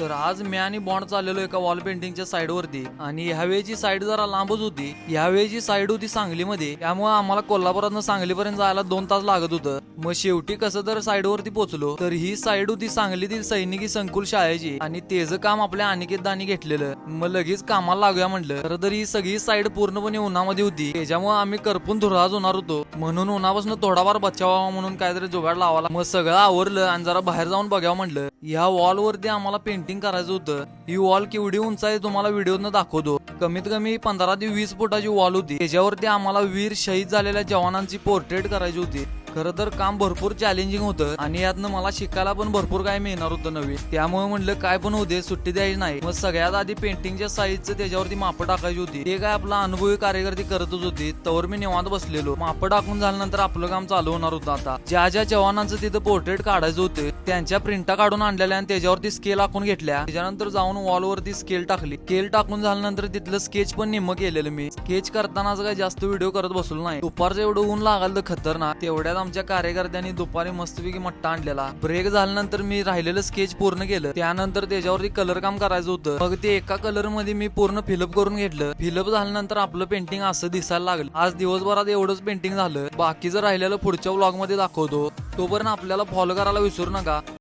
तर आज मी आणि बॉन्ड चाललेलो एका वॉल पेंटिंगच्या साइड वरती आणि ह्यावेळीची साइड जरा लांबच होती. ह्यावेळीची साइड होती सांगलीमध्ये, त्यामुळे आम्हाला कोल्हापुरातून सांगलीपर्यंत जायला 2 तास लागत होतं. मग शेवटी कसं तर साइड वरती पोहोचलो. तर ही साइड होती सांगलीतील सैनिकी संकुल शाळेची आणि तेज काम आपल्या अनिकेत दानी घेतलेलं. मग लगेच कामाला लागूया म्हटलं. तर ही सगळी साइड पूर्णपणे उन्हामध्ये होती, त्याच्यामुळे आम्ही करपून धुराज होणार होतो. म्हणून उन्हापासून थोडाफार बचाव व्हावा म्हणून काहीतरी जुगाड लावाला. मग सगळं आवरलं आणि जरा बाहेर जाऊन बघावं म्हटलं. या वॉल वरती आम्हाला पेंटिंग करायचं होतं. ही वॉल केवढी उंच आहे तुम्हाला व्हिडिओतनं दाखवतो. कमीत कमी 15 ते 20 फुटाची वॉल होती. त्याच्यावरती आम्हाला वीर शहीद झालेल्या जवानांची पोर्ट्रेट करायची होती. खरं तर काम भरपूर चॅलेंजिंग होतं आणि यातनं मला शिकायला पण भरपूर काय मिळणार होतं नवीन. त्यामुळे म्हणलं काय पण होते, सुट्टी द्यायची नाही. मग सगळ्यात आधी पेंटिंगच्या साईजचं त्याच्यावरती मापं टाकायची होती. ते काय आपला अनुभवी कार्यकर्ती करतच होती. तवर मी निवांत बसलेलो. मापं टाकून झाल्यानंतर आपलं काम चालू होणार होतं. आता ज्या ज्या जवानांचं तिथं पोर्ट्रेट काढायचं होतं त्यांच्या प्रिंटा काढून आणलेल्या आणि त्याच्यावरती स्केल आखून घेतल्या. त्याच्यानंतर जाऊन वॉल वरती स्केल टाकली. स्केल टाकून झाल्यानंतर तिथलं स्केच पण निम्म केलेलं मी. स्केच करतानाच काय जास्त व्हिडिओ करत बसलो नाही. दुपारचं एवढं ऊन लागाल खतरनाक. तेवढ्यात आमच्या कार्यकर्त्यांनी दुपारी मस्तपैकी मट्टा आणलेला. ब्रेक झाल्यानंतर मी राहिलेलं स्केच पूर्ण केलं. त्यानंतर त्याच्यावरती कलर काम करायचं होतं. मग ते एका कलर मध्ये मी पूर्ण फिलअप करून घेतलं. फिलअप झाल्यानंतर आपलं पेंटिंग असं दिसायला लागलं. आज दिवसभरात एवढंच पेंटिंग झालं. बाकीचं राहिलेलं पुढच्या व्लॉग मध्ये दाखवतो. तोपर्यंत आपल्याला फॉलो करायला विसरू नका.